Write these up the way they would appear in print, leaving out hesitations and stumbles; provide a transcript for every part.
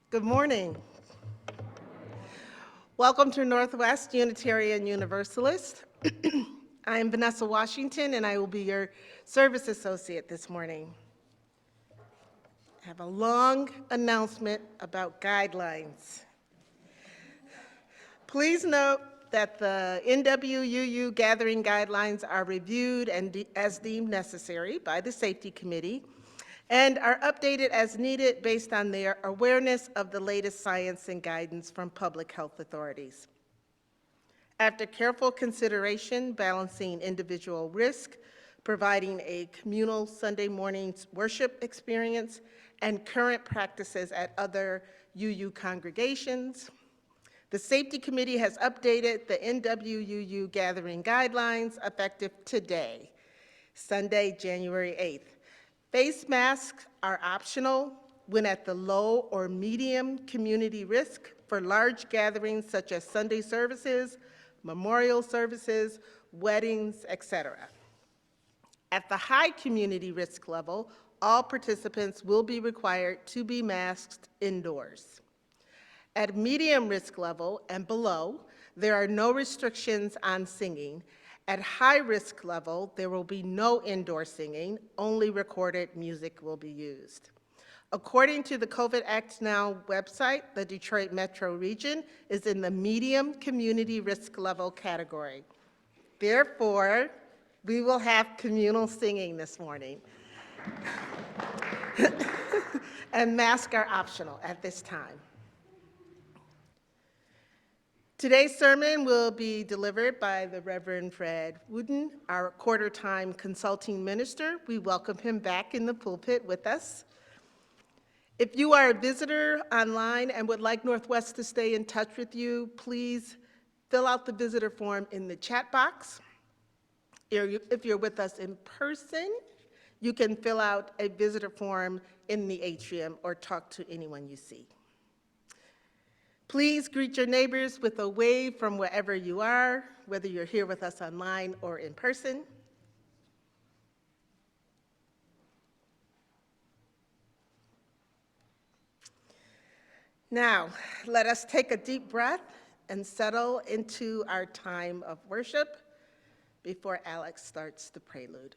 Good morning. Welcome to Northwest Unitarian Universalist. I am Vanessa Washington, and I will be your service associate this morning. I have a long announcement about guidelines. Please note that the NWUU gathering guidelines are reviewed and as deemed necessary by the Safety Committee and are updated as needed based on their awareness of the latest science and guidance from public health authorities. After careful consideration, balancing individual risk, providing a communal Sunday morning worship experience, and current practices at other UU congregations, the Safety Committee has updated the NWUU gathering guidelines effective today, Sunday, January 8th. Face masks are optional when at the low or medium community risk for large gatherings such as Sunday services, memorial services, weddings, etc. At the high community risk level, all participants will be required to be masked indoors. At medium risk level and below, there are no restrictions on singing. At high risk level, there will be no indoor singing, only recorded music will be used. According to the COVID Act Now website, the Detroit Metro region is in the medium community risk level category. Therefore, we will have communal singing this morning. And masks are optional at this time. Today's sermon will be delivered by the Reverend Fred Wooden, our quarter-time consulting minister. We welcome him back in the pulpit with us. If you are a visitor online and would like Northwest to stay in touch with you, please fill out the visitor form in the chat box. If you're with us in person, you can fill out a visitor form in the atrium or talk to anyone you see. Please greet your neighbors with a wave from wherever you are, whether you're here with us online or in person. Now, let us take a deep breath and settle into our time of worship before Alex starts the prelude.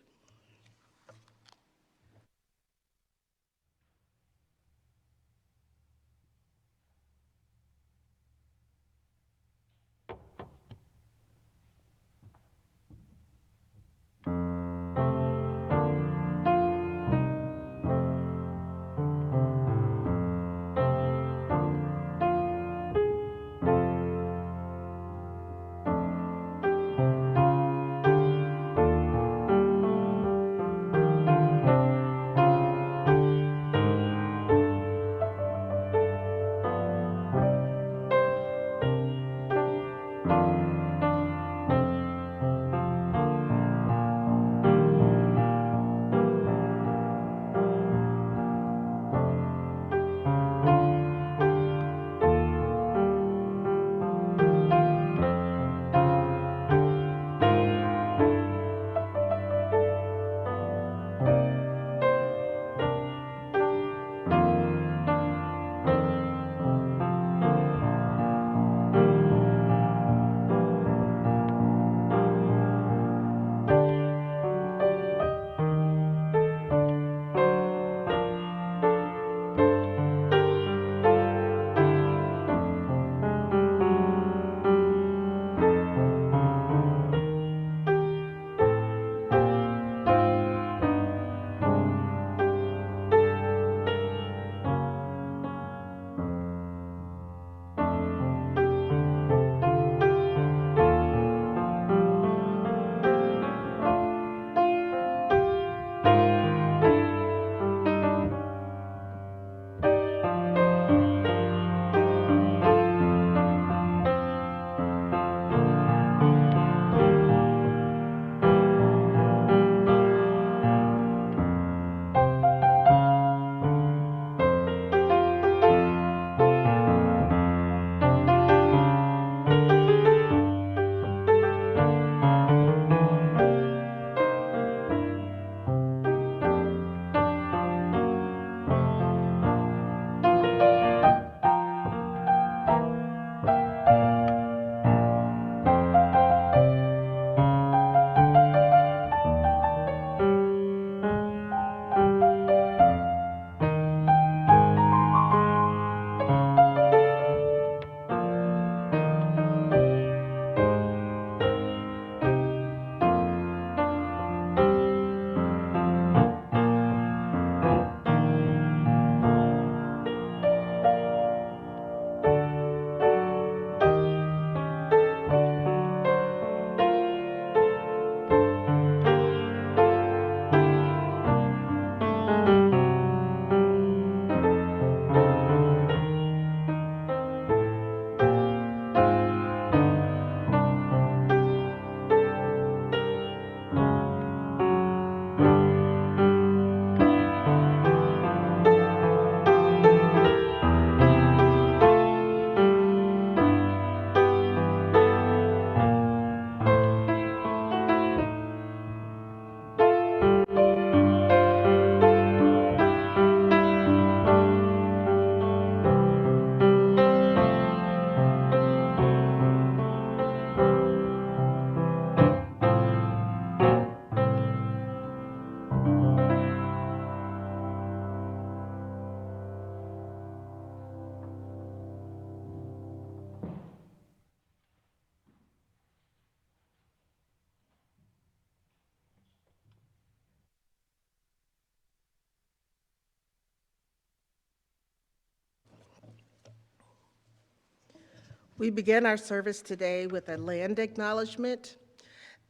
We begin our service today with a land acknowledgement.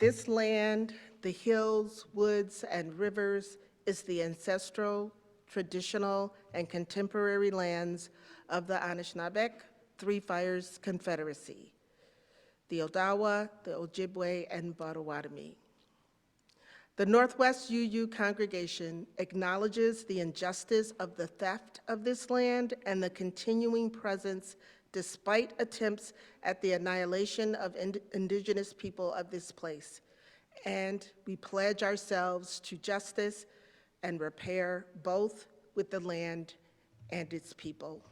This land, the hills, woods, and rivers, is the ancestral, traditional, and contemporary lands of the Anishinaabe Three Fires Confederacy, the Odawa, the Ojibwe, and Potawatomi. The Northwest UU congregation acknowledges the injustice of the theft of this land and the continuing presence, despite attempts at the annihilation of indigenous people of this place. And we pledge ourselves to justice and repair, both with the land and its people.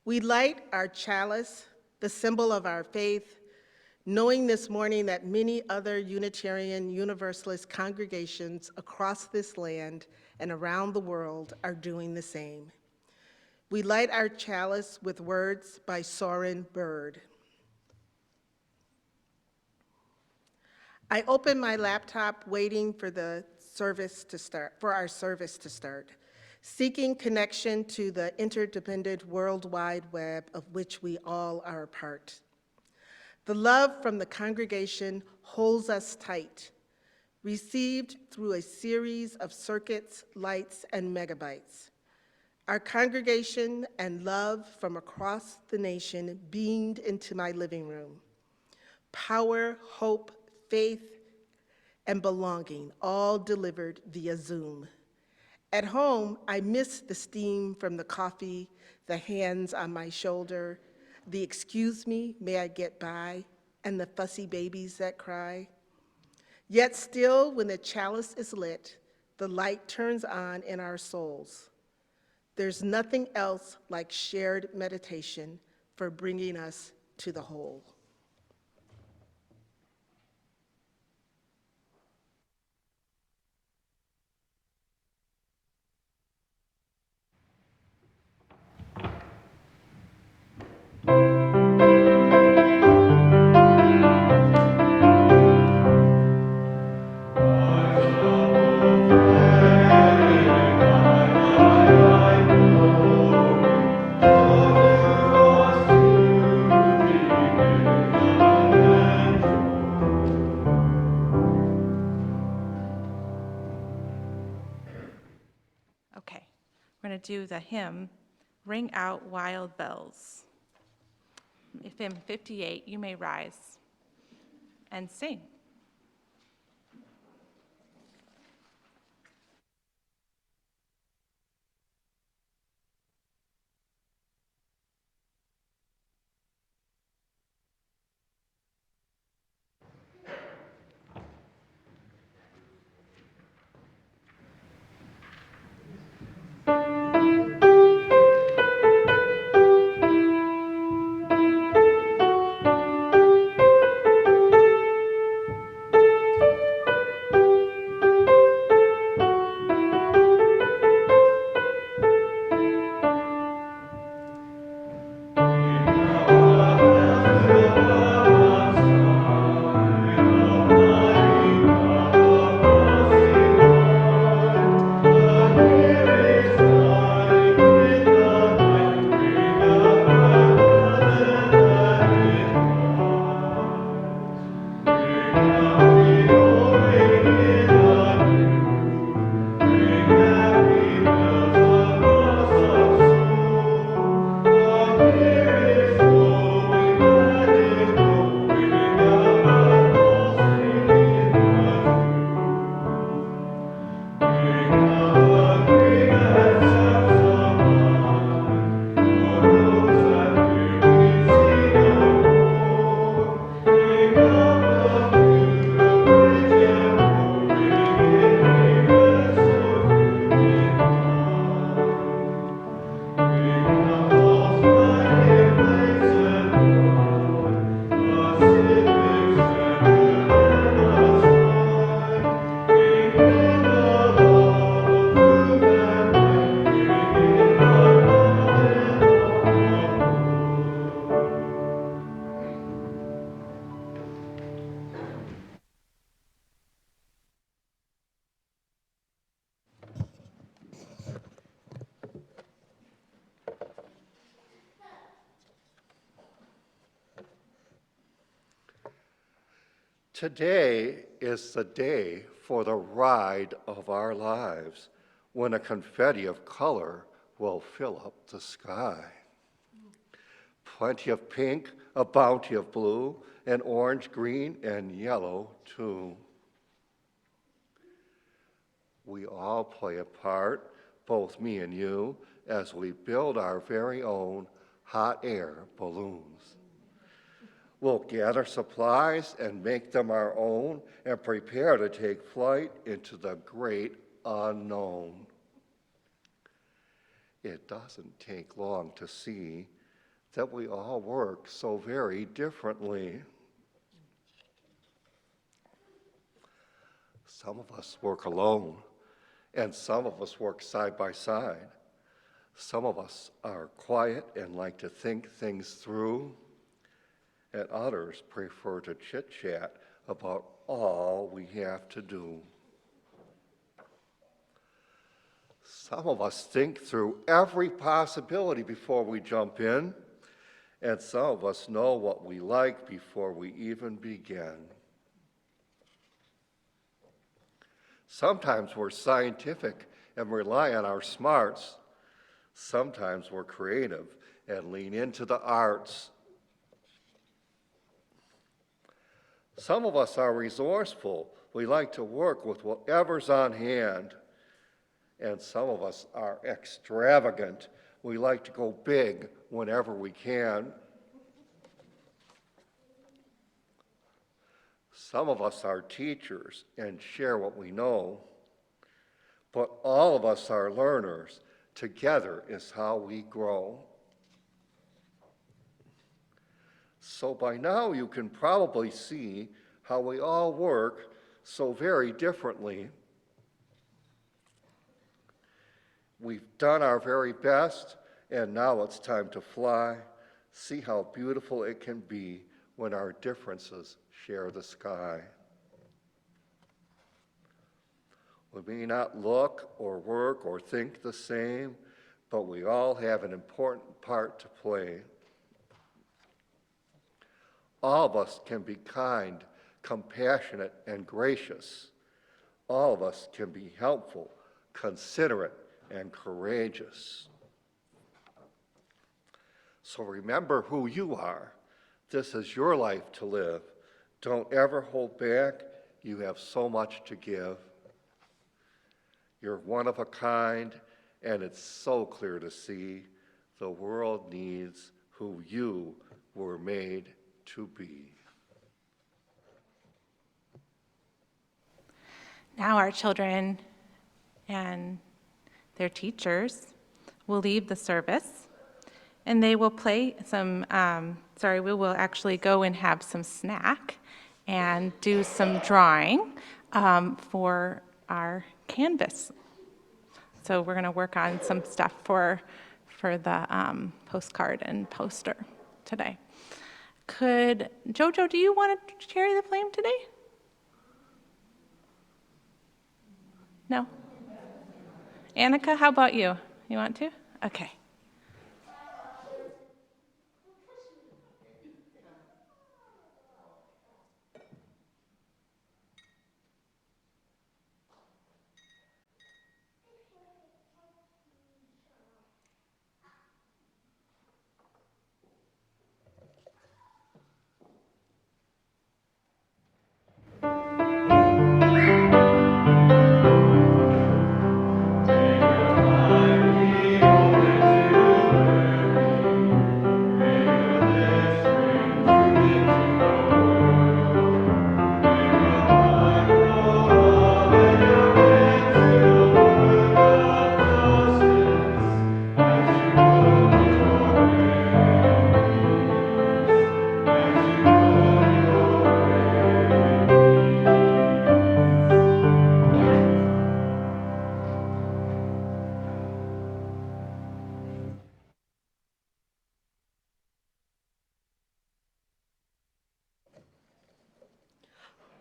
We light our chalice, the symbol of our faith, knowing this morning that many other Unitarian Universalist congregations across this land and around the world are doing the same. We light our chalice with words by Soren Bird. I opened my laptop waiting for our service to start, seeking connection to the interdependent World Wide Web of which we all are a part. The love from the congregation holds us tight, received through a series of circuits, lights, and megabytes. Our congregation and love from across the nation beamed into my living room. Power, hope, faith, and belonging, all delivered via Zoom. At home, I miss the steam from the coffee, the hands on my shoulder, the excuse me, may I get by, and the fussy babies that cry. Yet still, when the chalice is lit, the light turns on in our souls. There's nothing else like shared meditation for bringing us to the whole. Okay, we're going to do the hymn, Ring Out Wild Bells. Hymn 58, you may rise and sing. Today is the day for the ride of our lives, when a confetti of color will fill up the sky. Plenty of pink, a bounty of blue, and orange, green, and yellow too. We all play a part, both me and you, as we build our very own hot air balloons. We'll gather supplies and make them our own and prepare to take flight into the great unknown. It doesn't take long to see that we all work so very differently. Some of us work alone, and some of us work side by side. Some of us are quiet and like to think things through, and others prefer to chit-chat about all we have to do. Some of us think through every possibility before we jump in, and some of us know what we like before we even begin. Sometimes we're scientific and rely on our smarts. Sometimes we're creative and lean into the arts. Some of us are resourceful. We like to work with whatever's on hand. And some of us are extravagant. We like to go big whenever we can. Some of us are teachers and share what we know. But all of us are learners. Together is how we grow. So by now you can probably see how we all work so very differently. We've done our very best, and now it's time to fly. See how beautiful it can be when our differences share the sky. We may not look or work or think the same, but we all have an important part to play. All of us can be kind, compassionate, and gracious. All of us can be helpful, considerate, and courageous. So remember who you are. This is your life to live. Don't ever hold back. You have so much to give. You're one of a kind, and it's so clear to see the world needs who you were made to be. Now our children and their teachers will leave the service, and they will play some, we will actually go and have some snack and do some drawing for our canvas. So we're going to work on some stuff for the postcard and poster today. Jojo, do you want to carry the flame today? No? Annika, how about you? You want to? Okay.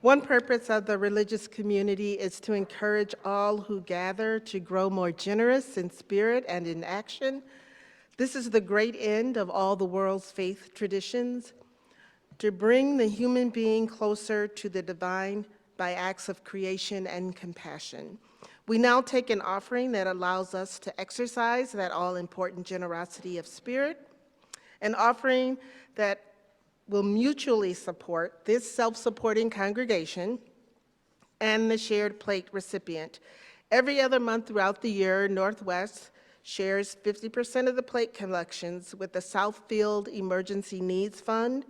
One purpose of the religious community is to encourage all who gather to grow more generous in spirit and in action. This is the great end of all the world's faith traditions. to bring the human being closer to the divine by acts of creation and compassion. We now take an offering that allows us to exercise that all-important generosity of spirit, an offering that will mutually support this self-supporting congregation and the shared plate recipient. Every other month throughout the year, Northwest shares 50% of the plate collections with the Southfield Emergency Needs Fund.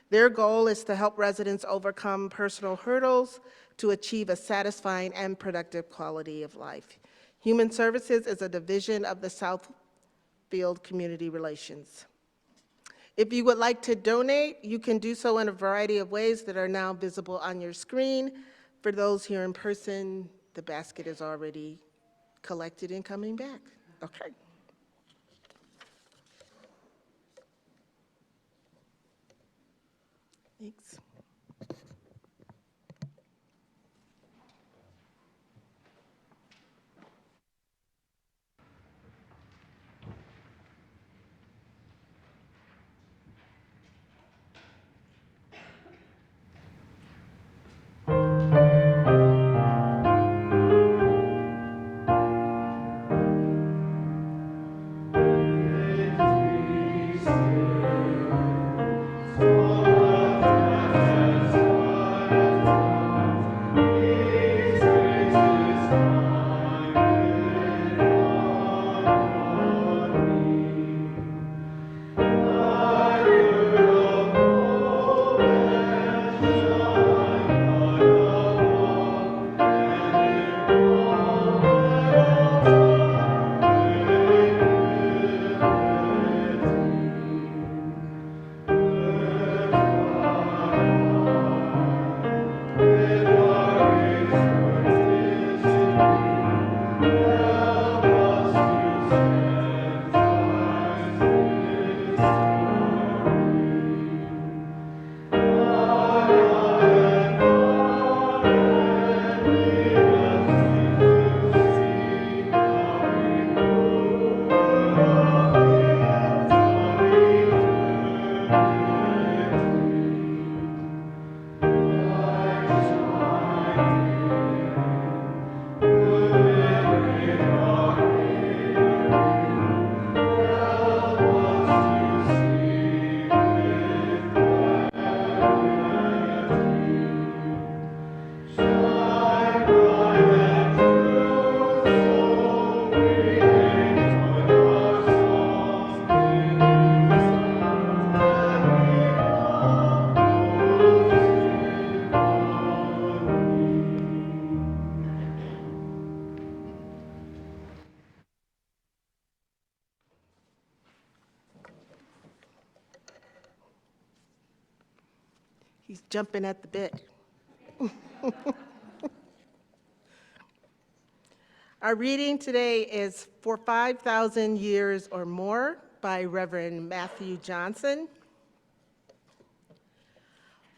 Their goal is to help residents overcome personal hurdles to achieve a satisfying and productive quality of life. Human Services is a division of the Southfield Community Relations. If you would like to donate, you can do so in a variety of ways that are now visible on your screen. For those here in person, the basket is already collected and coming back. Okay. Thanks. He's jumping at the bit. Our reading today is For 5,000 Years or More by Reverend Matthew Johnson.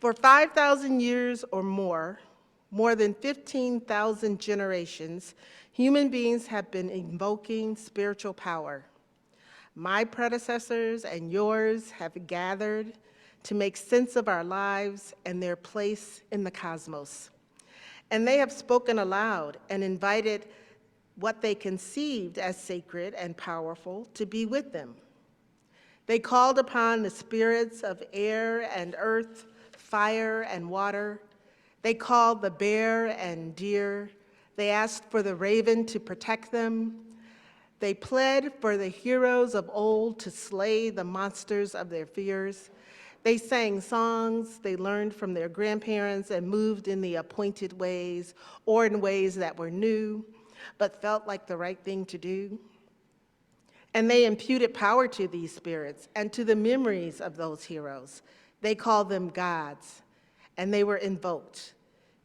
For 5,000 years or more than 15,000 generations, human beings have been invoking spiritual power. My predecessors and yours have gathered to make sense of our lives and their place in the cosmos. And they have spoken aloud and invited what they conceived as sacred and powerful to be with them. They called upon the spirits of air and earth, fire and water. They called the bear and deer. They asked for the raven to protect them. They pled for the heroes of old to slay the monsters of their fears. They sang songs they learned from their grandparents and moved in the appointed ways or in ways that were new, but felt like the right thing to do. And they imputed power to these spirits and to the memories of those heroes. They called them gods, and they were invoked.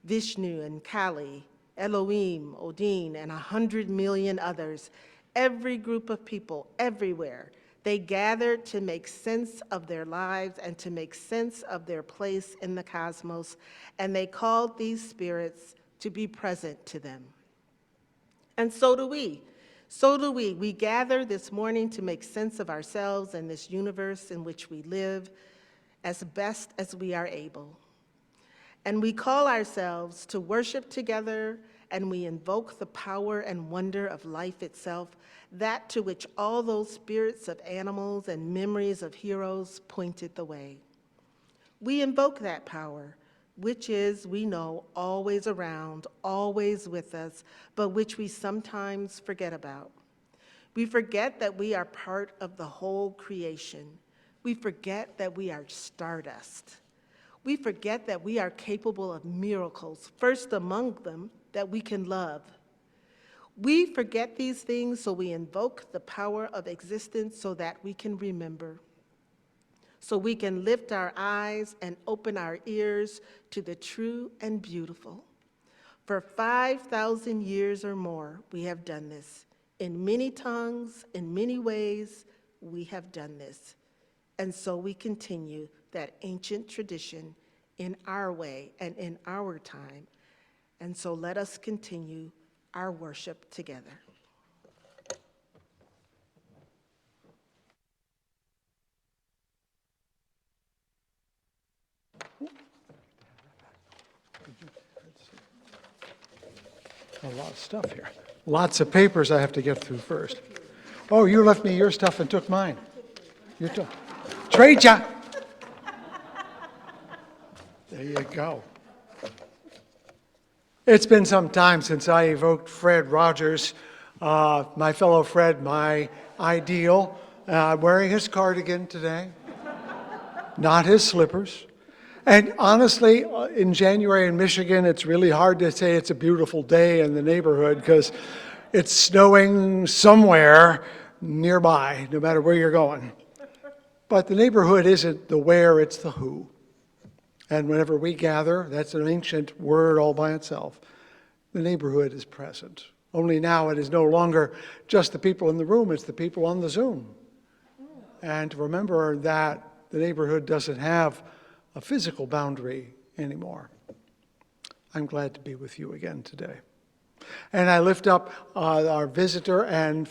Vishnu and Kali, Elohim, Odin, and 100 million others, every group of people everywhere. They gathered to make sense of their lives and to make sense of their place in the cosmos, and they called these spirits to be present to them. And so do we. So do we. We gather this morning to make sense of ourselves and this universe in which we live, as best as we are able. And we call ourselves to worship together, and we invoke the power and wonder of life itself, that to which all those spirits of animals and memories of heroes pointed the way. We invoke that power, which is, we know, always around, always with us, but which we sometimes forget about. We forget that we are part of the whole creation. We forget that we are stardust. We forget that we are capable of miracles, first among them, that we can love. We forget these things, so we invoke the power of existence so that we can remember, so we can lift our eyes and open our ears to the true and beautiful. For 5,000 years or more, we have done this. In many tongues, in many ways, we have done this. And so we continue that ancient tradition in our way and in our time. And so let us continue our worship together. A lot of stuff here. Lots of papers I have to get through first. Oh, you left me your stuff and took mine. You took. Trade-ya! There you go. It's been some time since I evoked Fred Rogers, my fellow Fred, my ideal, wearing his cardigan today, not his slippers. And honestly, in January in Michigan, it's really hard to say it's a beautiful day in the neighborhood because it's snowing somewhere nearby, no matter where you're going. But the neighborhood isn't the where, it's the who. And whenever we gather, that's an ancient word all by itself, the neighborhood is present. Only now it is no longer just the people in the room, it's the people on the Zoom. And to remember that the neighborhood doesn't have a physical boundary anymore. I'm glad to be with you again today. And I lift up our visitor and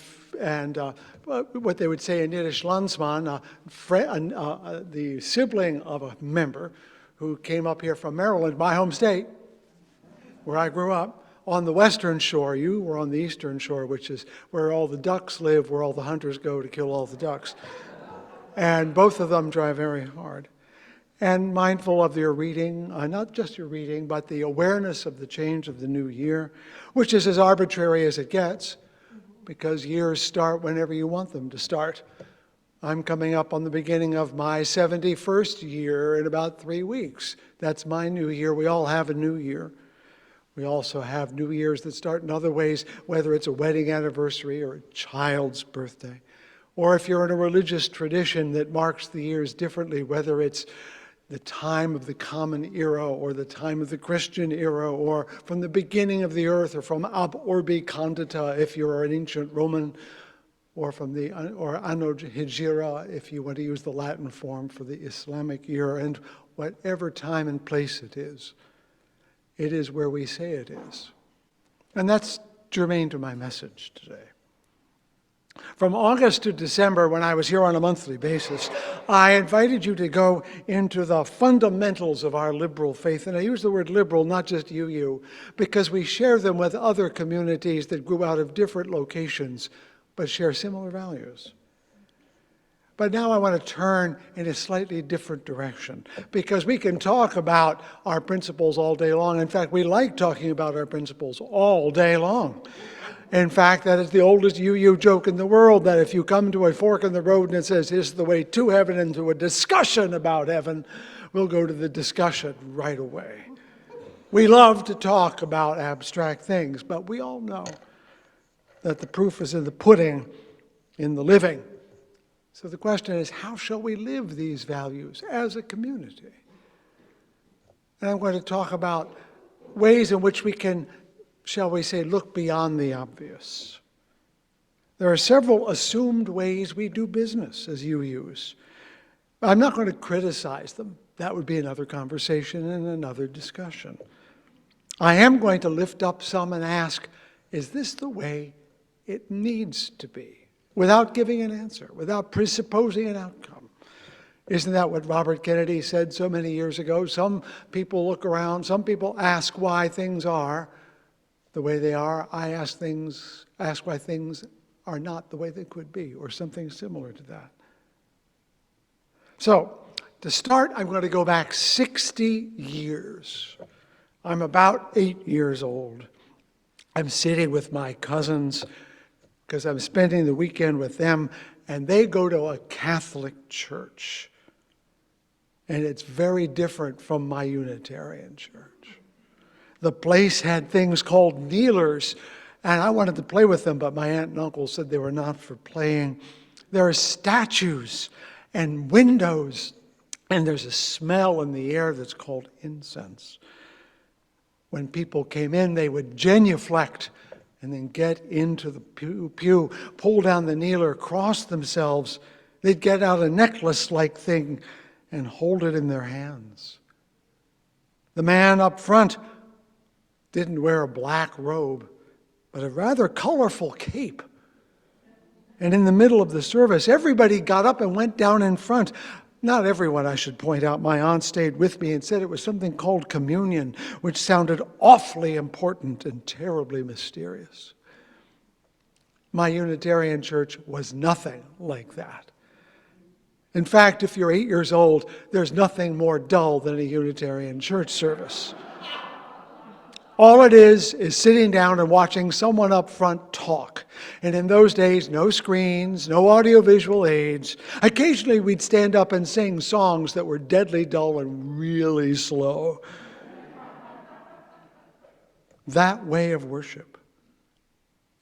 what they would say in Yiddish, Landsman, the sibling of a member who came up here from Maryland, my home state, where I grew up, on the western shore. You were on the eastern shore, which is where all the ducks live, where all the hunters go to kill all the ducks. And both of them try very hard. And mindful of your reading, not just your reading, but the awareness of the change of the new year, which is as arbitrary as it gets, because years start whenever you want them to start. I'm coming up on the beginning of my 71st year in about 3 weeks. That's my new year. We all have a new year. We also have new years that start in other ways, whether it's a wedding anniversary or a child's birthday, or if you're in a religious tradition that marks the years differently, whether it's the time of the Common Era or the time of the Christian era or from the beginning of the earth or from ab orbi condita if you're an ancient Roman or from the or Anno Hijra if you want to use the Latin form for the Islamic year, and whatever time and place it is where we say it is. And that's germane to my message today. From August to December, when I was here on a monthly basis, I invited you to go into the fundamentals of our liberal faith. And I use the word liberal, not just UU, because we share them with other communities that grew out of different locations, but share similar values. But now I want to turn in a slightly different direction, because we can talk about our principles all day long. In fact, we like talking about our principles all day long. In fact, that is the oldest UU joke in the world, that if you come to a fork in the road and it says, this is the way to heaven, and to a discussion about heaven, we'll go to the discussion right away. We love to talk about abstract things, but we all know that the proof is in the pudding, in the living. So the question is, how shall we live these values as a community? And I'm going to talk about ways in which we can, shall we say, look beyond the obvious. There are several assumed ways we do business as UUs. I'm not going to criticize them. That would be another conversation and another discussion. I am going to lift up some and ask, is this the way it needs to be? Without giving an answer, without presupposing an outcome. Isn't that what Robert Kennedy said so many years ago? Some people look around, some people ask why things are the way they are. I ask why things are not the way they could be, or something similar to that. So, to start, I'm going to go back 60 years. I'm about 8 years old. I'm sitting with my cousins because I'm spending the weekend with them, and they go to a Catholic church. And it's very different from my Unitarian church. The place had things called kneelers, and I wanted to play with them, but my aunt and uncle said they were not for playing. There are statues and windows, and there's a smell in the air that's called incense. When people came in, they would genuflect and then get into the pew, pull down the kneeler, cross themselves. They'd get out a necklace-like thing and hold it in their hands. The man up front didn't wear a black robe, but a rather colorful cape. And in the middle of the service, everybody got up and went down in front. Not everyone, I should point out. My aunt stayed with me and said it was something called communion, which sounded awfully important and terribly mysterious. My Unitarian church was nothing like that. In fact, if you're 8 years old, there's nothing more dull than a Unitarian church service. All it is sitting down and watching someone up front talk. And in those days, no screens, no audiovisual aids. Occasionally, we'd stand up and sing songs that were deadly dull and really slow. That way of worship.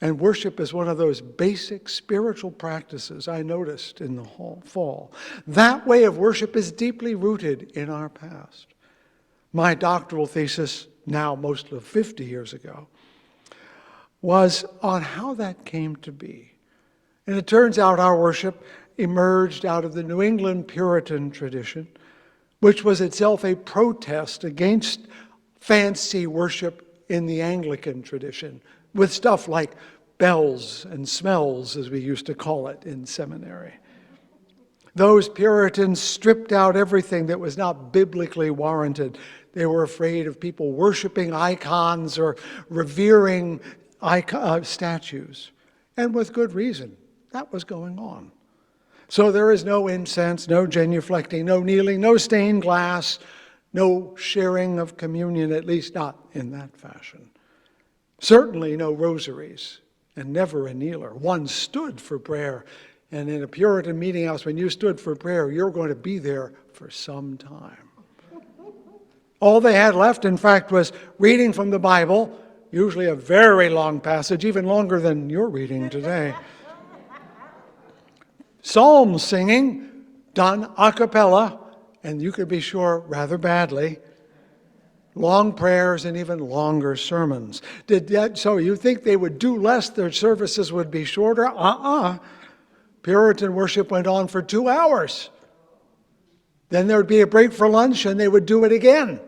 And worship is one of those basic spiritual practices I noticed in the fall. That way of worship is deeply rooted in our past. My doctoral thesis, now most of 50 years ago, was on how that came to be. And it turns out our worship emerged out of the New England Puritan tradition, which was itself a protest against fancy worship in the Anglican tradition, with stuff like bells and smells, as we used to call it in seminary. Those Puritans stripped out everything that was not biblically warranted. They were afraid of people worshiping icons or revering statues. And with good reason. That was going on. So there is no incense, no genuflecting, no kneeling, no stained glass, no sharing of communion, at least not in that fashion. Certainly no rosaries, and never a kneeler. One stood for prayer. And in a Puritan meeting house, when you stood for prayer, you're going to be there for some time. All they had left, in fact, was reading from the Bible, usually a very long passage, even longer than you're reading today. Psalm singing, done a cappella, and you could be sure rather badly. Long prayers and even longer sermons. So you think they would do less, their services would be shorter? Puritan worship went on for 2 hours. Then there would be a break for lunch, and they would do it again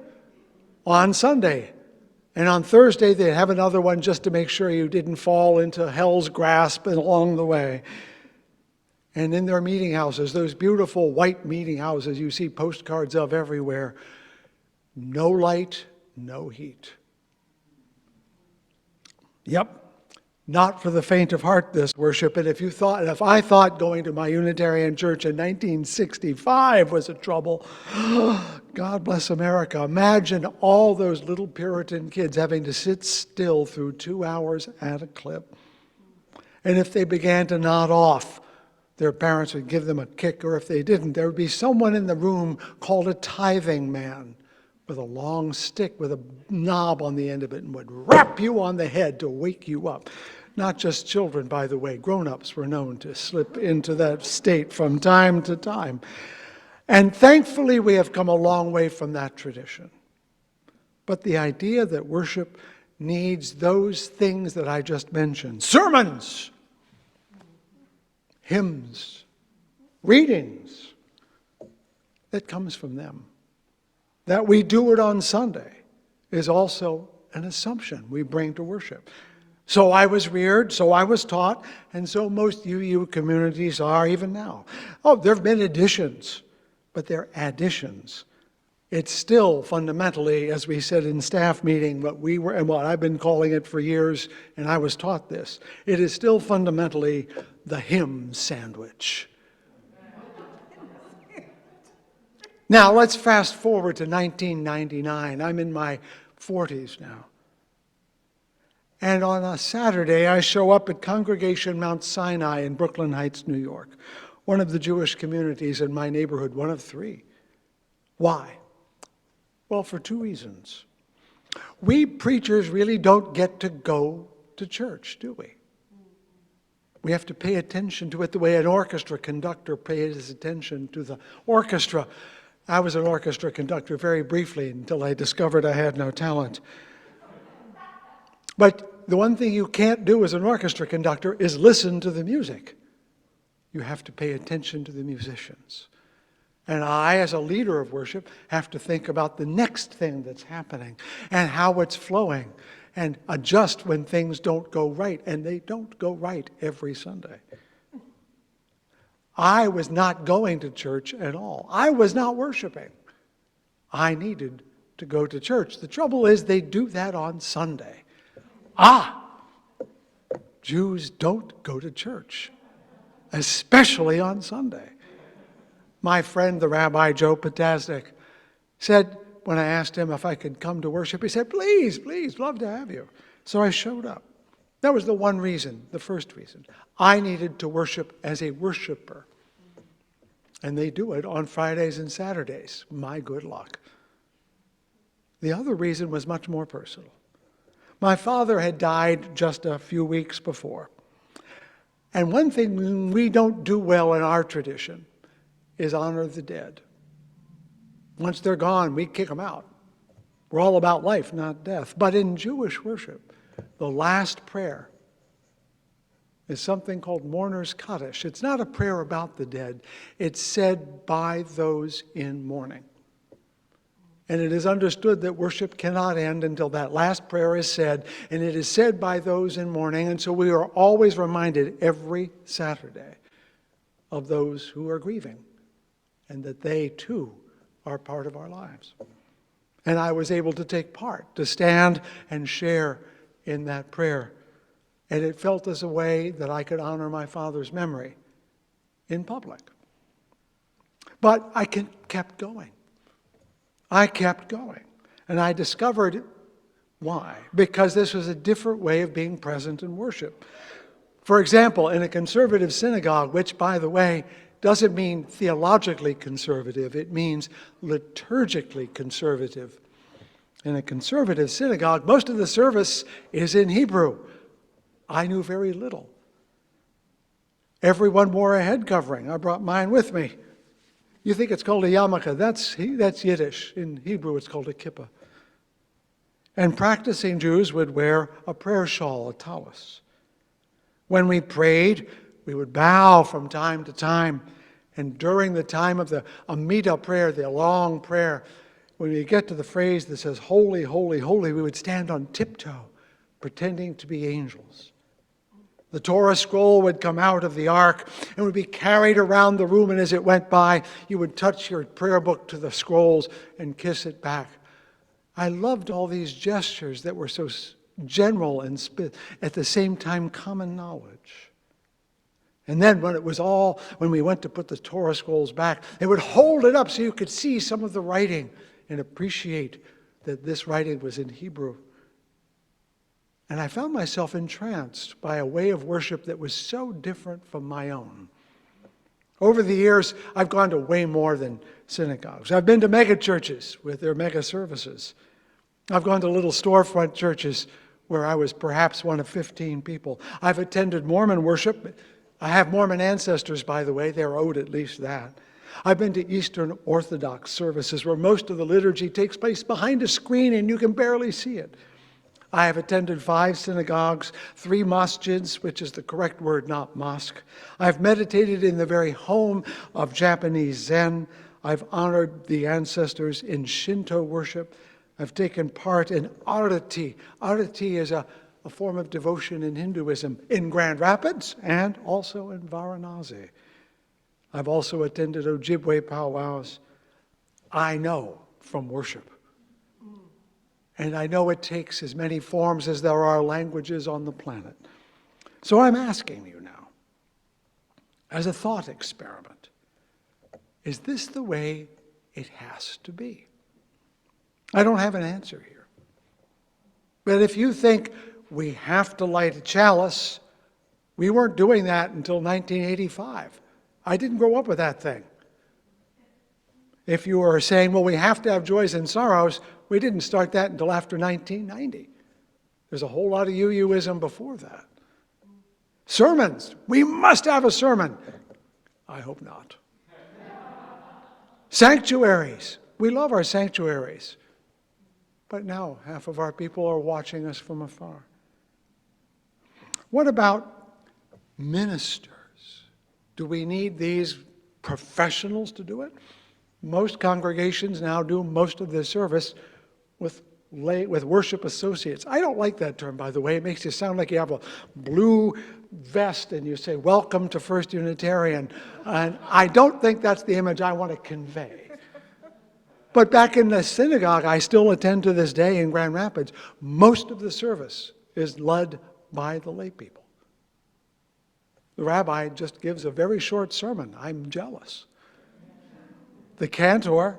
on Sunday. And on Thursday, they'd have another one just to make sure you didn't fall into hell's grasp along the way. And in their meeting houses, those beautiful white meeting houses you see postcards of everywhere, no light, no heat. Yep, not for the faint of heart, this worship. And if I thought going to my Unitarian church in 1965 was a trouble, God bless America. Imagine all those little Puritan kids having to sit still through 2 hours at a clip. And if they began to nod off, their parents would give them a kick, or if they didn't, there would be someone in the room called a tithing man, with a long stick with a knob on the end of it, and would rap you on the head to wake you up. Not just children, by the way. Grown-ups were known to slip into that state from time to time. And thankfully, we have come a long way from that tradition. But the idea that worship needs those things that I just mentioned, sermons, hymns, readings, that comes from them. That we do it on Sunday is also an assumption we bring to worship. So I was reared, so I was taught, and so most UU communities are even now. Oh, there have been additions, but they're additions. It's still fundamentally, as we said in staff meeting, what I've been calling it for years, and I was taught this, it is still fundamentally the hymn sandwich. Now, let's fast forward to 1999. I'm in my 40s now. And on a Saturday, I show up at Congregation Mount Sinai in Brooklyn Heights, New York, one of the Jewish communities in my neighborhood, one of three. Why? Well, for two reasons. We preachers really don't get to go to church, do we? We have to pay attention to it the way an orchestra conductor pays attention to the orchestra. I was an orchestra conductor very briefly until I discovered I had no talent. But the one thing you can't do as an orchestra conductor is listen to the music. You have to pay attention to the musicians. And I, as a leader of worship, have to think about the next thing that's happening and how it's flowing and adjust when things don't go right. And they don't go right every Sunday. I was not going to church at all. I was not worshiping. I needed to go to church. The trouble is they do that on Sunday. Jews don't go to church, especially on Sunday. My friend, the Rabbi Joe Potasnik, said, when I asked him if I could come to worship, he said, please, love to have you. So I showed up. That was the one reason, the first reason. I needed to worship as a worshiper. And they do it on Fridays and Saturdays. My good luck. The other reason was much more personal. My father had died just a few weeks before. And one thing we don't do well in our tradition is honor the dead. Once they're gone, we kick them out. We're all about life, not death. But in Jewish worship, the last prayer is something called Mourner's Kaddish. It's not a prayer about the dead. It's said by those in mourning. And it is understood that worship cannot end until that last prayer is said, and it is said by those in mourning. And so we are always reminded every Saturday of those who are grieving, and that they too are part of our lives. And I was able to take part, to stand and share in that prayer. And it felt as a way that I could honor my father's memory in public. But I kept going. I kept going. And I discovered why. Because this was a different way of being present in worship. For example, in a conservative synagogue, which, by the way, doesn't mean theologically conservative, it means liturgically conservative. In a conservative synagogue, most of the service is in Hebrew. I knew very little. Everyone wore a head covering. I brought mine with me. You think it's called a yarmulke. That's Yiddish. In Hebrew, it's called a kippah. And practicing Jews would wear a prayer shawl, a tallis. When we prayed, we would bow from time to time. And during the time of the Amida prayer, the long prayer, when we get to the phrase that says, holy, holy, holy, we would stand on tiptoe, pretending to be angels. The Torah scroll would come out of the ark and would be carried around the room, and as it went by, you would touch your prayer book to the scrolls and kiss it back. I loved all these gestures that were so general and at the same time common knowledge. And then when we went to put the Torah scrolls back, they would hold it up so you could see some of the writing and appreciate that this writing was in Hebrew. And I found myself entranced by a way of worship that was so different from my own. Over the years, I've gone to way more than synagogues. I've been to mega churches with their mega services. I've gone to little storefront churches where I was perhaps one of 15 people. I've attended Mormon worship. I have Mormon ancestors, by the way. They're owed at least that. I've been to Eastern Orthodox services where most of the liturgy takes place behind a screen and you can barely see it. I have attended 5 synagogues, 3 masjids, which is the correct word, not mosque. I've meditated in the very home of Japanese Zen. I've honored the ancestors in Shinto worship. I've taken part in arati. Arati is a form of devotion in Hinduism in Grand Rapids and also in Varanasi. I've also attended Ojibwe powwows. I know from worship. And I know it takes as many forms as there are languages on the planet. So I'm asking you now, as a thought experiment, is this the way it has to be? I don't have an answer here. But if you think we have to light a chalice, we weren't doing that until 1985. I didn't grow up with that thing. If you are saying, well, we have to have joys and sorrows, we didn't start that until after 1990. There's a whole lot of UUism before that. Sermons, we must have a sermon. I hope not. Sanctuaries, we love our sanctuaries. But now half of our people are watching us from afar. What about ministers? Do we need these professionals to do it? Most congregations now do most of their service with worship associates. I don't like that term, by the way. It makes you sound like you have a blue vest and you say, welcome to First Unitarian. And I don't think that's the image I want to convey. But back in the synagogue I still attend to this day in Grand Rapids, most of the service is led by the lay people. The rabbi just gives a very short sermon. I'm jealous. The cantor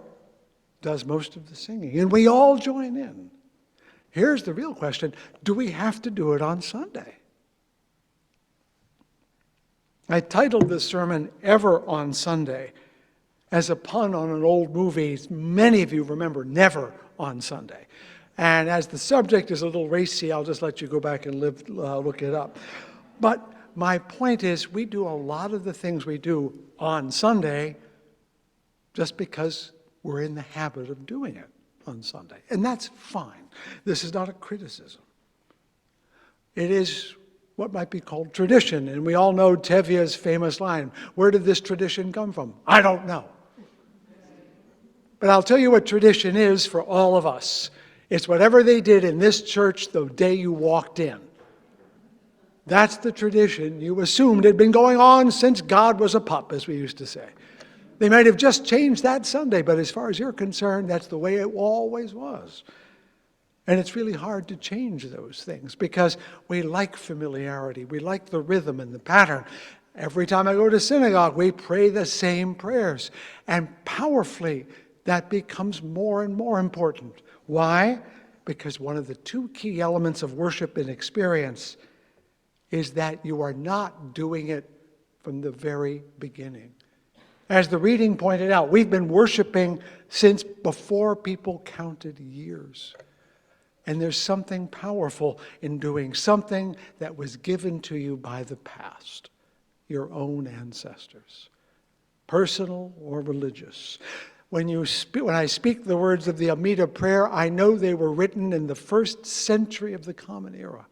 does most of the singing, and we all join in. Here's the real question. Do we have to do it on Sunday? I titled this sermon, Ever on Sunday, as a pun on an old movie many of you remember, Never on Sunday. And as the subject is a little racy, I'll just let you go back and look it up. But my point is, we do a lot of the things we do on Sunday just because we're in the habit of doing it on Sunday. And that's fine. This is not a criticism. It is what might be called tradition. And we all know Tevye's famous line, where did this tradition come from? I don't know. But I'll tell you what tradition is for all of us. It's whatever they did in this church the day you walked in. That's the tradition you assumed had been going on since God was a pup, as we used to say. They might have just changed that Sunday, but as far as you're concerned, that's the way it always was. And it's really hard to change those things because we like familiarity. We like the rhythm and the pattern. Every time I go to synagogue, we pray the same prayers. And powerfully, that becomes more and more important. Why? Because one of the two key elements of worship and experience is that you are not doing it from the very beginning. As the reading pointed out, we've been worshiping since before people counted years. And there's something powerful in doing something that was given to you by the past, your own ancestors, personal or religious. When I speak the words of the Amida prayer, I know they were written in the 1st century of the Common Era.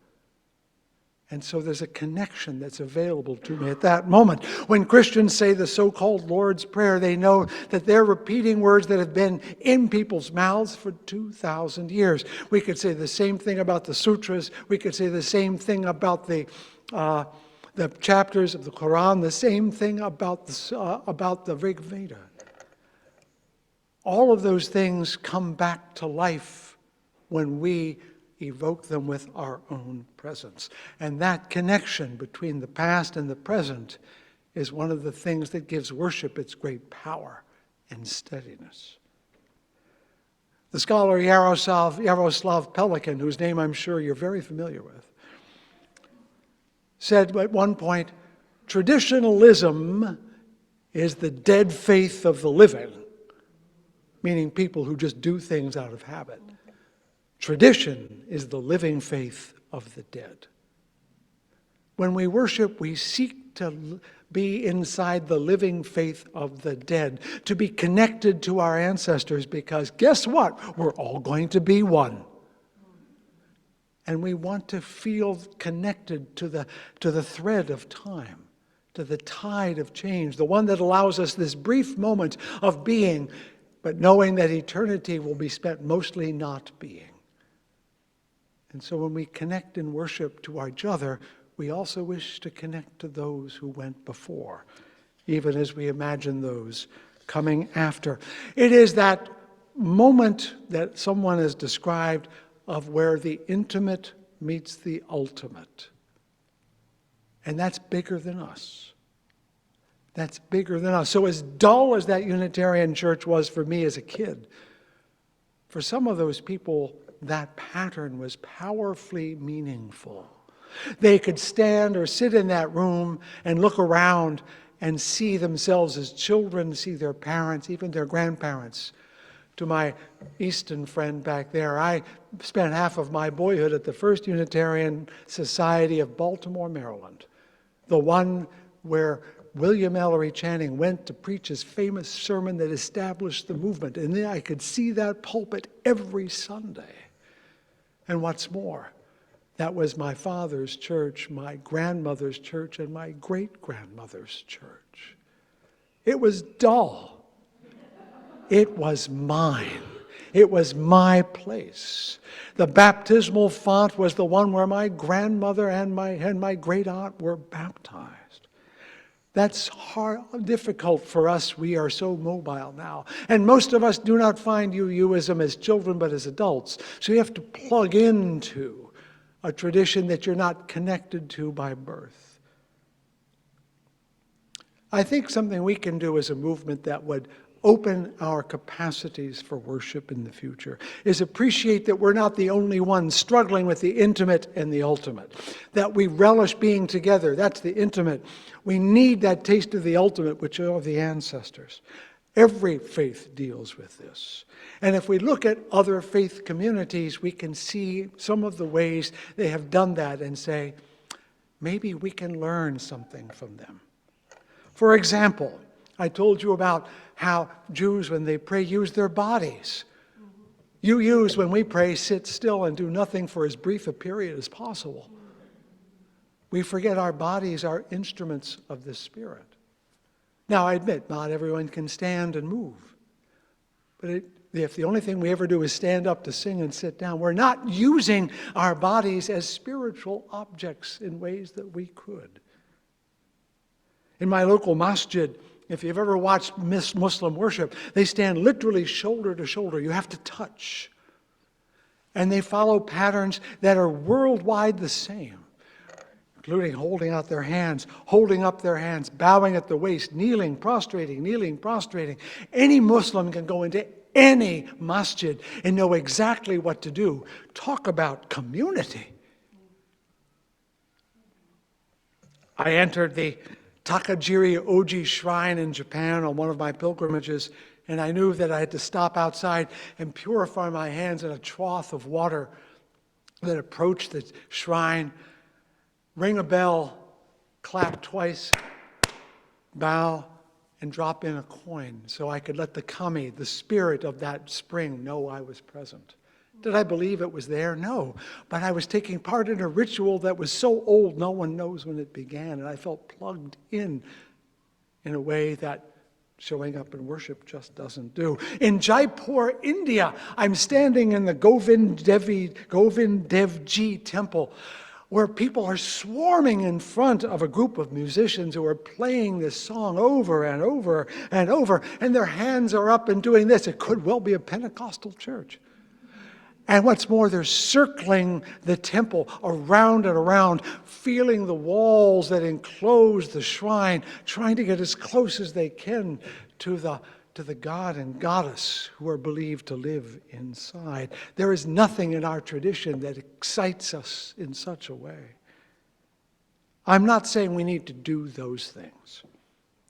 And so there's a connection that's available to me at that moment. When Christians say the so-called Lord's Prayer, they know that they're repeating words that have been in people's mouths for 2,000 years. We could say the same thing about the sutras. We could say the same thing about the chapters of the Quran, the same thing about the Rig Veda. All of those things come back to life when we evoke them with our own presence. And that connection between the past and the present is one of the things that gives worship its great power and steadiness. The scholar Yaroslav Pelikan, whose name I'm sure you're very familiar with, said at one point, traditionalism is the dead faith of the living, meaning people who just do things out of habit. Tradition is the living faith of the dead. When we worship, we seek to be inside the living faith of the dead, to be connected to our ancestors, because guess what? We're all going to be one. And we want to feel connected to the thread of time, to the tide of change, the one that allows us this brief moment of being, but knowing that eternity will be spent mostly not being. And so when we connect in worship to each other, we also wish to connect to those who went before. even as we imagine those coming after. It is that moment that someone has described of where the intimate meets the ultimate. And that's bigger than us. That's bigger than us. So as dull as that Unitarian church was for me as a kid, for some of those people, that pattern was powerfully meaningful. They could stand or sit in that room and look around and see themselves as children, see their parents, even their grandparents. To my Easton friend back there, I spent half of my boyhood at the First Unitarian Society of Baltimore, Maryland, the one where William Ellery Channing went to preach his famous sermon that established the movement. And then I could see that pulpit every Sunday. And what's more, that was my father's church, my grandmother's church, and my great-grandmother's church. It was dull. It was mine. It was my place. The baptismal font was the one where my grandmother and my great-aunt were baptized. That's hard, difficult for us. We are so mobile now. And most of us do not find UUism as children, but as adults. So you have to plug into a tradition that you're not connected to by birth. I think something we can do as a movement that would open our capacities for worship in the future is appreciate that we're not the only ones struggling with the intimate and the ultimate, that we relish being together. That's the intimate. We need that taste of the ultimate, which are the ancestors. Every faith deals with this. And if we look at other faith communities, we can see some of the ways they have done that and say, maybe we can learn something from them. For example, I told you about how Jews, when they pray, use their bodies. UUs, when we pray, sit still and do nothing for as brief a period as possible. We forget our bodies are instruments of the Spirit. Now, I admit, not everyone can stand and move. But if the only thing we ever do is stand up to sing and sit down, we're not using our bodies as spiritual objects in ways that we could. In my local masjid, if you've ever watched Muslim worship, they stand literally shoulder to shoulder. You have to touch. And they follow patterns that are worldwide the same, including holding out their hands, holding up their hands, bowing at the waist, kneeling, prostrating. Any Muslim can go into any masjid and know exactly what to do. Talk about community. I entered the Takajiri Oji shrine in Japan on one of my pilgrimages, and I knew that I had to stop outside and purify my hands in a trough of water that approached the shrine, ring a bell, clap twice, bow, and drop in a coin so I could let the kami, the spirit of that spring, know I was present. Did I believe it was there? No. But I was taking part in a ritual that was so old no one knows when it began, and I felt plugged in a way that showing up in worship just doesn't do. In Jaipur, India, I'm standing in the Govind Devji temple, where people are swarming in front of a group of musicians who are playing this song over and over and over, and their hands are up and doing this. It could well be a Pentecostal church. And what's more, they're circling the temple around and around, feeling the walls that enclose the shrine, trying to get as close as they can to the god and goddess who are believed to live inside. There is nothing in our tradition that excites us in such a way. I'm not saying we need to do those things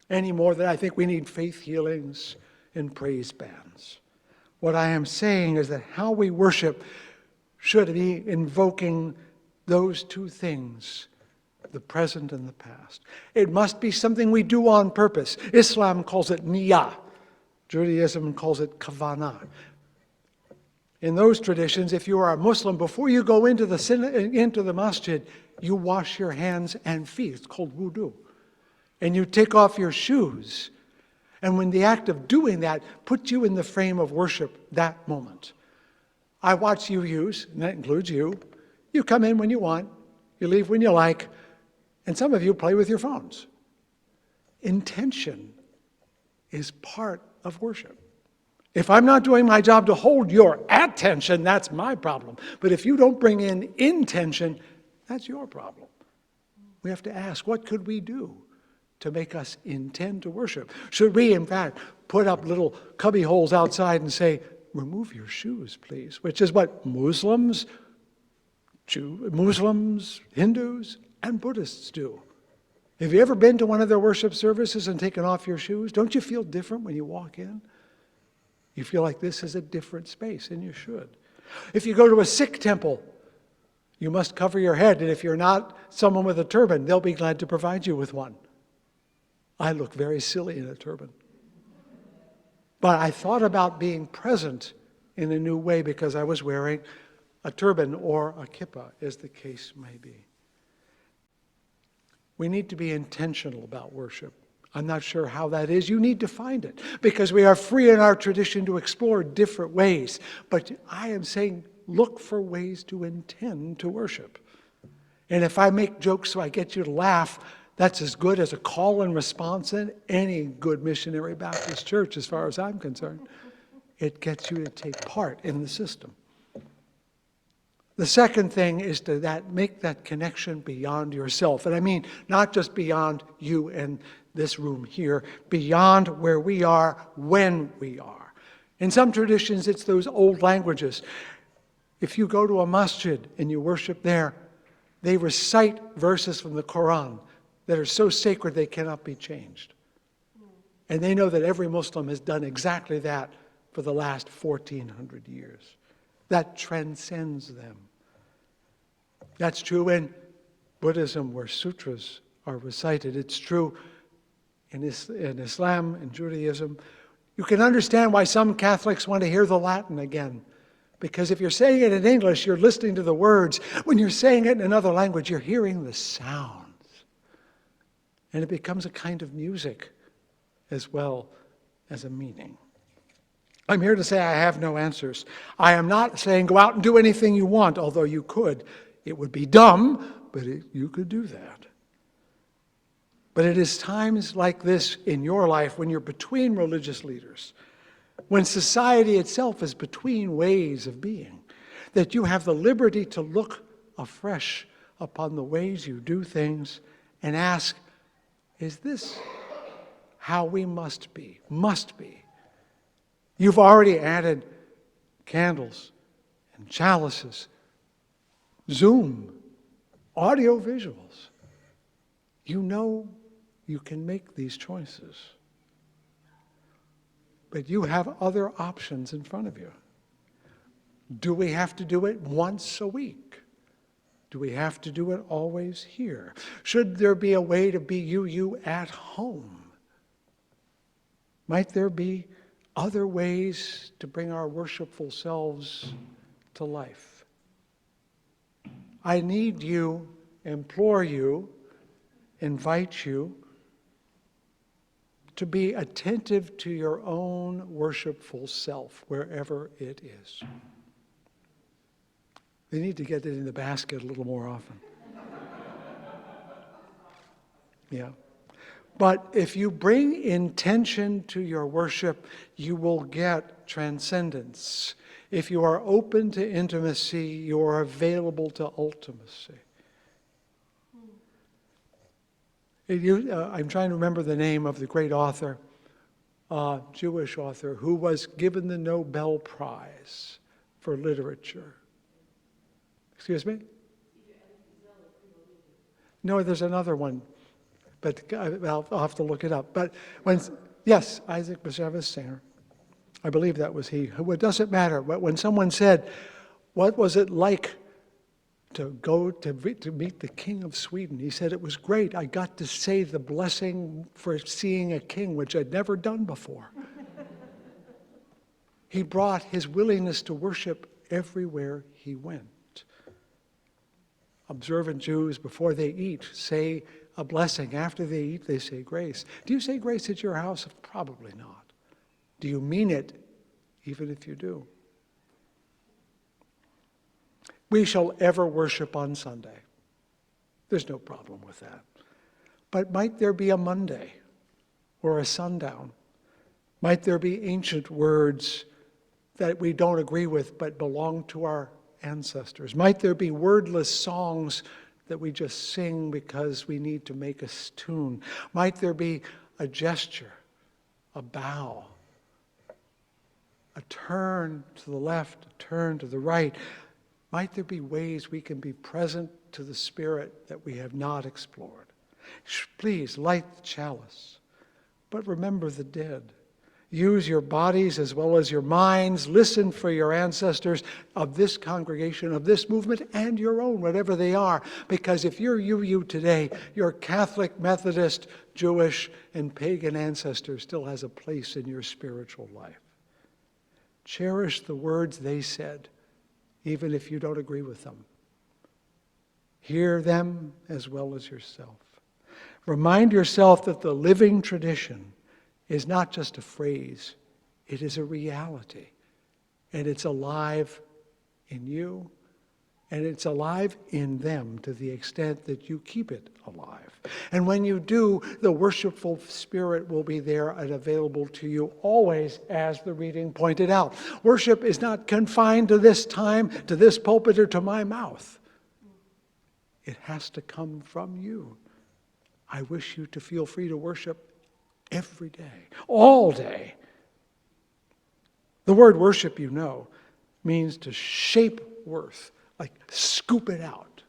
any more than I think we need faith healings and praise bands. What I am saying is that how we worship should be invoking those two things, the present and the past. It must be something we do on purpose. Islam calls it niyah. Judaism calls it kavanah. In those traditions, if you are a Muslim, before you go into the masjid, you wash your hands and feet. It's called wudu. And you take off your shoes. And when the act of doing that puts you in the frame of worship that moment. I watch UUs, and that includes you. You come in when you want, you leave when you like, and some of you play with your phones. intention is part of worship. If I'm not doing my job to hold your attention, that's my problem. But if you don't bring in intention, that's your problem. We have to ask, what could we do to make us intend to worship? Should we, in fact, put up little cubby holes outside and say, remove your shoes, please, which is what Muslims, Hindus, and Buddhists do. Have you ever been to one of their worship services and taken off your shoes? Don't you feel different when you walk in? You feel like this is a different space, and you should. If you go to a Sikh temple, you must cover your head, and if you're not someone with a turban, they'll be glad to provide you with one. I look very silly in a turban. But I thought about being present in a new way because I was wearing a turban or a kippah, as the case may be. We need to be intentional about worship. I'm not sure how that is. You need to find it because we are free in our tradition to explore different ways. But I am saying look for ways to intend to worship. And if I make jokes so I get you to laugh, that's as good as a call and response in any good missionary Baptist church as far as I'm concerned. It gets you to take part in the system. The second thing is to make that connection beyond yourself. And I mean not just beyond you and this room here, beyond where we are when we are. In some traditions, it's those old languages. If you go to a masjid and you worship there, they recite verses from the Quran that are so sacred they cannot be changed. And they know that every Muslim has done exactly that for the last 1,400 years. That transcends them. That's true in Buddhism where sutras are recited. It's true in Islam and Judaism. You can understand why some Catholics want to hear the Latin again. Because if you're saying it in English, you're listening to the words. When you're saying it in another language, you're hearing the sounds. And it becomes a kind of music as well as a meaning. I'm here to say I have no answers. I am not saying go out and do anything you want, although you could. It would be dumb, but you could do that. But it is times like this in your life when you're between religious leaders, when society itself is between ways of being, that you have the liberty to look afresh upon the ways you do things and ask, is this how we must be? Must be. You've already added candles and chalices, Zoom, audio visuals. You know you can make these choices. But you have other options in front of you. Do we have to do it once a week? Do we have to do it always here? Should there be a way to be you at home? Might there be other ways to bring our worshipful selves to life? I need you, implore you, invite you to be attentive to your own worshipful self, wherever it is. They need to get it in the basket a little more often. Yeah. But if you bring intention to your worship, you will get transcendence. If you are open to intimacy, you are available to ultimacy. I'm trying to remember the name of the great author, Jewish author, who was given the Nobel Prize for literature. Excuse me? No, there's another one, but I'll have to look it up. But yes, Isaac Bashevis Singer. I believe that was he. It doesn't matter. But when someone said, what was it like to go to meet the King of Sweden? He said, it was great. I got to say the blessing for seeing a king, which I'd never done before. He brought his willingness to worship everywhere he went. Observant Jews, before they eat, say a blessing. After they eat, they say grace. Do you say grace at your house? Probably not. Do you mean it, even if you do? We shall ever worship on Sunday. There's no problem with that. But might there be a Monday or a sundown. Might there be ancient words that we don't agree with but belong to our ancestors? Might there be wordless songs that we just sing because we need to make a tune? Might there be a gesture, a bow, a turn to the left, a turn to the right? Might there be ways we can be present to the Spirit that we have not explored? Please light the chalice, but remember the dead. Use your bodies as well as your minds. Listen for your ancestors of this congregation, of this movement, and your own, whatever they are. Because if you're you today, your Catholic, Methodist, Jewish, and pagan ancestor still has a place in your spiritual life. Cherish the words they said, even if you don't agree with them. Hear them as well as yourself. Remind yourself that the living tradition is not just a phrase, it is a reality. And it's alive in you, and it's alive in them to the extent that you keep it alive. And when you do, the worshipful Spirit will be there and available to you always, as the reading pointed out. Worship is not confined to this time, to this pulpit, or to my mouth. It has to come from you. I wish you to feel free to worship every day, all day. The word worship, you know, means to shape worth, like scoop it out.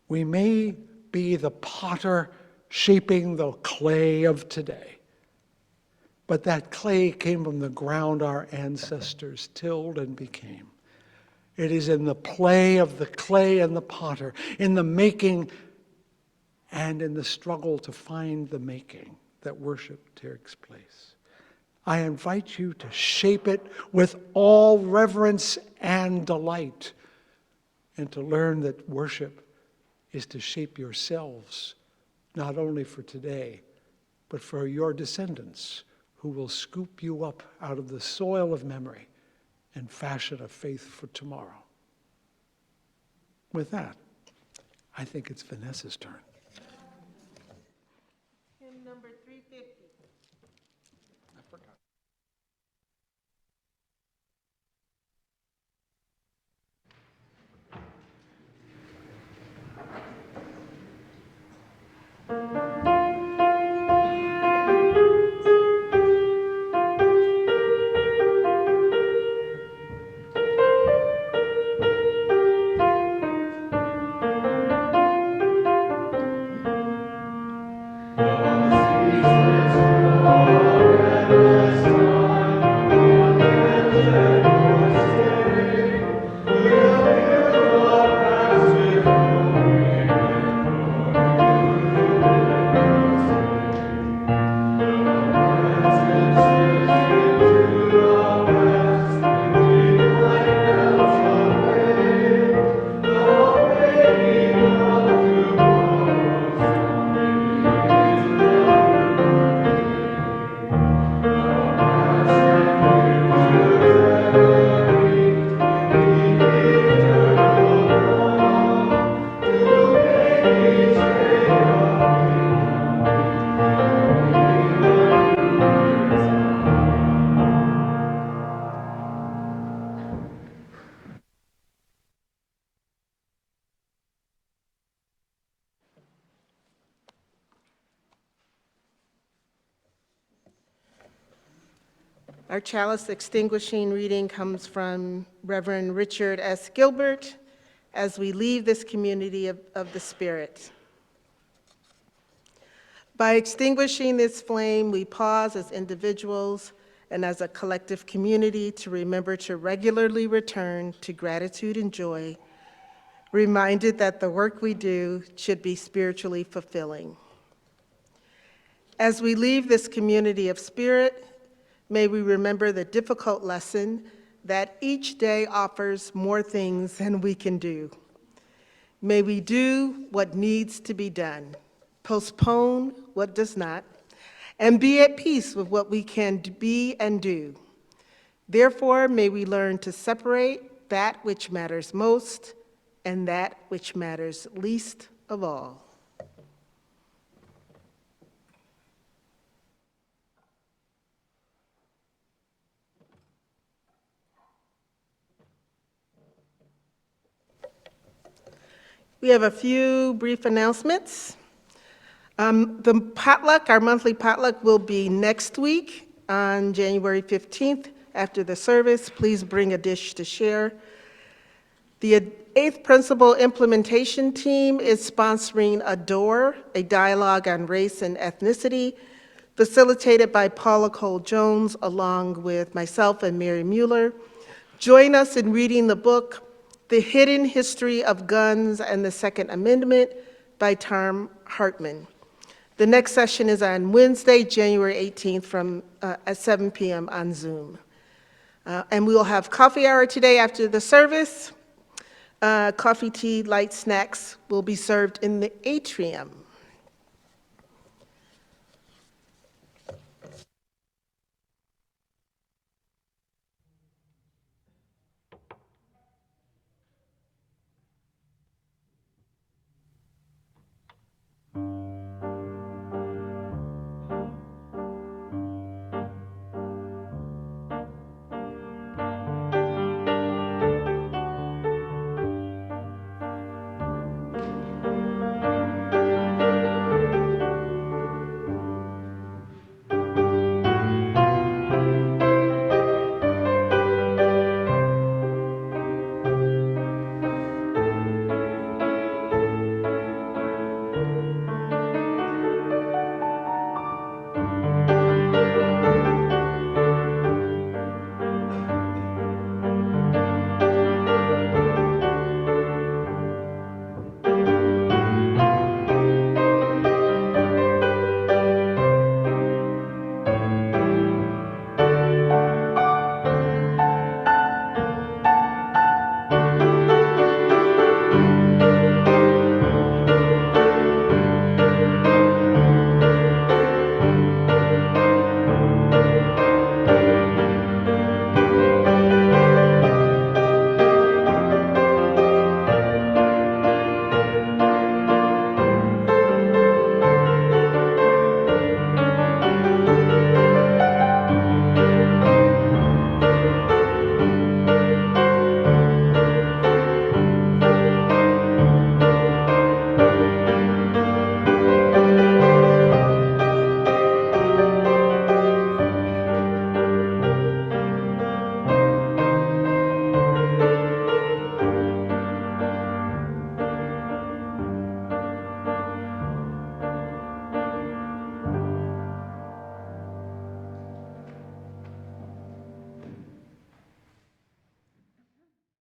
We may be the potter shaping the clay of today, but that clay came from the ground our ancestors tilled and became. It is in the play of the clay and the potter, in the making and in the struggle to find the making, that worship takes place. I invite you to shape it with all reverence and delight, and to learn that worship is to shape yourselves, not only for today, but for your descendants, who will scoop you up out of the soil of memory and fashion a faith for tomorrow. With that, I think it's Vanessa's turn. Hymn number 350. Our Chalice Extinguishing reading comes from Reverend Richard S. Gilbert as we leave this community of the Spirit. By extinguishing this flame, we pause as individuals and as a collective community to remember to regularly return to gratitude and joy, reminded that the work we do should be spiritually fulfilling. As we leave this community of spirit, may we remember the difficult lesson that each day offers more things than we can do. May we do what needs to be done, postpone what does not, and be at peace with what we can be and do. Therefore, may we learn to separate that which matters most and that which matters least of all. We have a few brief announcements. The potluck, our monthly potluck, will be next week on January 15th after the service. Please bring a dish to share. The 8th Principal Implementation Team is sponsoring ADORE, a dialogue on race and ethnicity, facilitated by Paula Cole-Jones along with myself and Mary Mueller. Join us in reading the book, The Hidden History of Guns and the Second Amendment by Tom Hartman. The next session is on Wednesday, January 18th at 7 p.m. on Zoom. And we will have coffee hour today after the service. Coffee, tea, light snacks will be served in the atrium.